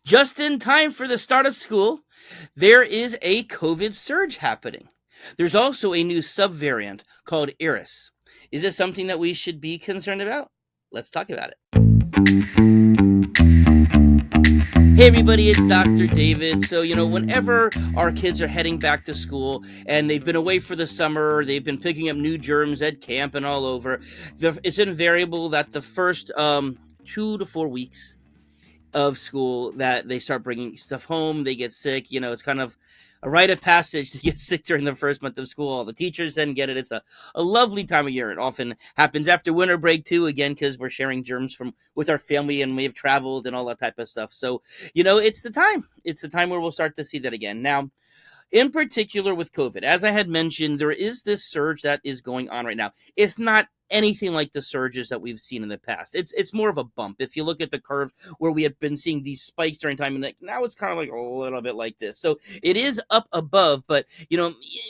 Just in time for the start of school, there is a COVID surge happening. There's also a new subvariant called Eris. Is this something that we should be concerned about? Let's talk about it. Hey everybody, it's Dr. David. So, whenever our kids are heading back to school and they've been away for the summer, they've been picking up new germs at camp and all over, it's invariable that the first 2 to 4 weeks of school that they start bringing stuff home, they get sick. It's kind of a rite of passage to get sick during the first month of school. All the teachers then get it. It's a lovely time of year. It often happens after winter break too, again, because we're sharing germs with our family and we have traveled and all that type of stuff. So, it's the time. It's the time where we'll start to see that again. Now, in particular with COVID, as I had mentioned, there is this surge that is going on right now. It's not anything like the surges that we've seen in the past. It's more of a bump. If you look at the curve where we have been seeing these spikes during time, and now it's kind of like a little bit like this. So it is up above, but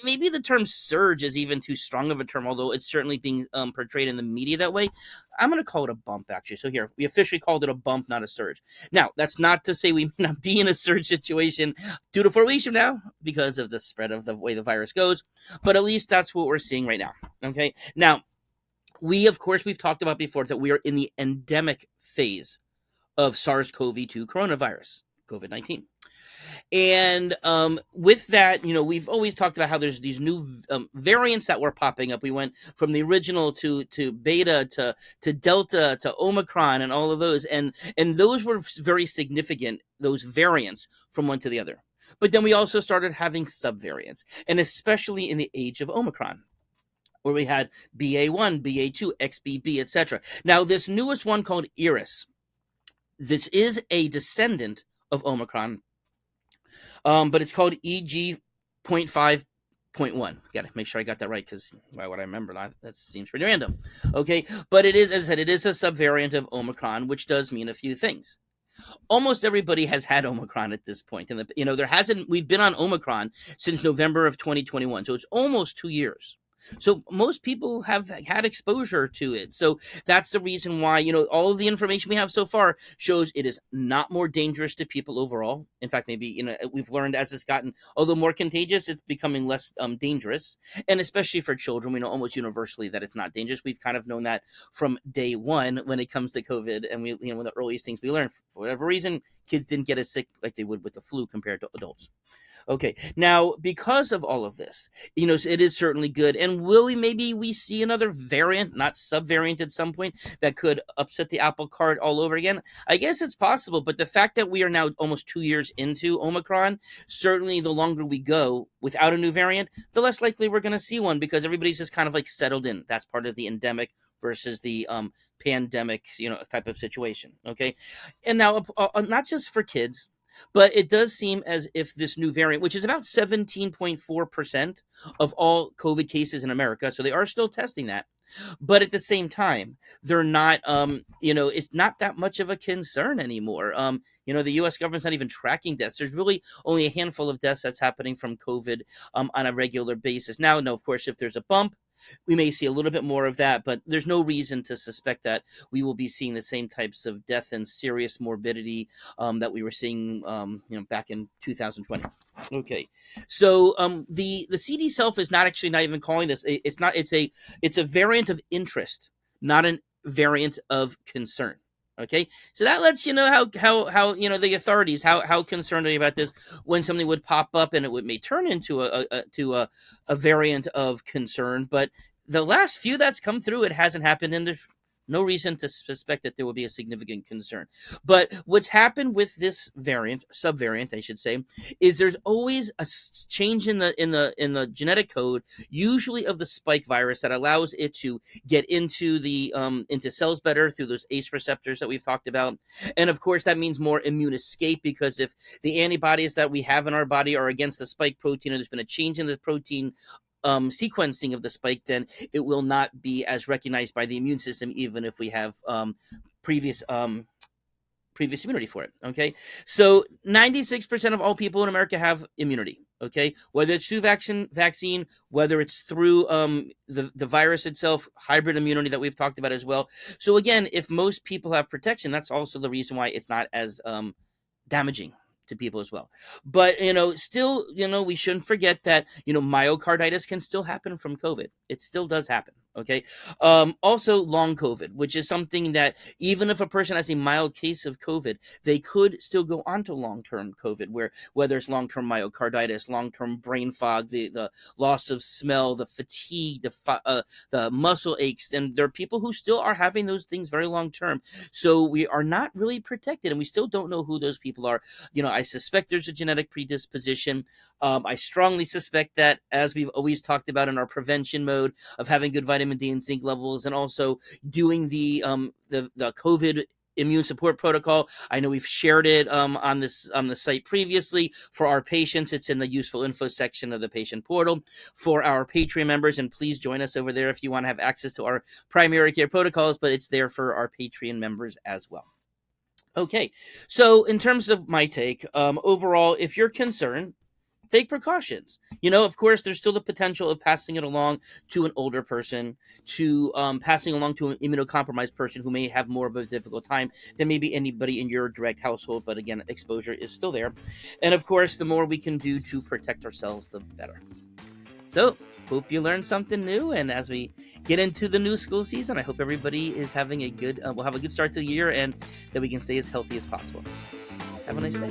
maybe the term surge is even too strong of a term, although it's certainly being portrayed in the media that way. I'm going to call it a bump, actually. So here, we officially called it a bump, not a surge. Now, that's not to say we may not be in a surge situation 2 to 4 weeks from now because of the spread of the way the virus goes, but at least that's what we're seeing right now. Okay. Now, we've talked about before that we are in the endemic phase of SARS-CoV-2 coronavirus, COVID-19. And with that, we've always talked about how there's these new variants that were popping up. We went from the original to beta to delta to Omicron and all of those. And those were very significant, those variants from one to the other. But then we also started having subvariants, and especially in the age of Omicron, where we had BA1, BA2, XBB, etc. Now, this newest one called Eris, this is a descendant of Omicron, but it's called EG.5.1. Got to make sure I got that right, because why would I remember that? That seems pretty random. Okay, but it is, as I said, it is a subvariant of Omicron, which does mean a few things. Almost everybody has had Omicron at this point, and we've been on Omicron since November of 2021, so it's almost 2 years. So most people have had exposure to it. So that's the reason why, all of the information we have so far shows it is not more dangerous to people overall. In fact, maybe, we've learned as it's gotten, although more contagious, it's becoming less dangerous. And especially for children, we know almost universally that it's not dangerous. We've kind of known that from day one when it comes to COVID. And one of the earliest things we learned, for whatever reason, kids didn't get as sick like they would with the flu compared to adults. Okay, now, because of all of this, it is certainly good. And maybe we see another variant, not subvariant at some point, that could upset the apple cart all over again? I guess it's possible, but the fact that we are now almost 2 years into Omicron, certainly the longer we go without a new variant, the less likely we're going to see one, because everybody's just kind of like settled in. That's part of the endemic versus the pandemic, type of situation. Okay, and now, not just for kids, but it does seem as if this new variant, which is about 17.4% of all COVID cases in America, so they are still testing that. But at the same time, they're not, it's not that much of a concern anymore. The U.S. government's not even tracking deaths. There's really only a handful of deaths that's happening from COVID on a regular basis. Now, no, of course, if there's a bump, we may see a little bit more of that, but there's no reason to suspect that we will be seeing the same types of death and serious morbidity that we were seeing, back in 2020. Okay, so the CDC itself is not even calling this. It's a variant of interest, not a variant of concern. Okay, so that lets you know how the authorities how concerned are they about this when something would pop up and it may turn into a variant of concern. But the last few that's come through, it hasn't happened, and there's no reason to suspect that there will be a significant concern. But what's happened with this subvariant, I should say, is there's always a change in the genetic code, usually of the spike virus, that allows it to get into the into cells better through those ACE receptors that we've talked about. And of course, that means more immune escape, because if the antibodies that we have in our body are against the spike protein, and there's been a change in the protein sequencing of the spike, then it will not be as recognized by the immune system, even if we have previous immunity for it. Okay, so 96% of all people in America have immunity. Okay, whether it's through vaccine, whether it's through the virus itself, hybrid immunity that we've talked about as well. So again, if most people have protection, that's also the reason why it's not as damaging to people as well. But still, we shouldn't forget that myocarditis can still happen from COVID. It still does happen. Okay. Also, long COVID, which is something that even if a person has a mild case of COVID, they could still go on to long-term COVID, whether it's long-term myocarditis, long-term brain fog, the loss of smell, the fatigue, the muscle aches, and there are people who still are having those things very long-term. So we are not really protected, and we still don't know who those people are. I suspect there's a genetic predisposition. I strongly suspect that, as we've always talked about in our prevention mode of having good vitamin D and zinc levels, and also doing the COVID immune support protocol. I know we've shared it on the site previously for our patients. It's in the useful info section of the patient portal for our Patreon members, and please join us over there if you want to have access to our primary care protocols, but it's there for our Patreon members as well. Okay, so in terms of my take, overall, if you're concerned, take precautions. Of course, there's still the potential of passing it along to an older person, to passing along to an immunocompromised person who may have more of a difficult time than maybe anybody in your direct household. But again, exposure is still there. And of course, the more we can do to protect ourselves, the better. So, hope you learned something new. And as we get into the new school season, I hope everybody is having will have a good start to the year, and that we can stay as healthy as possible. Have a nice day.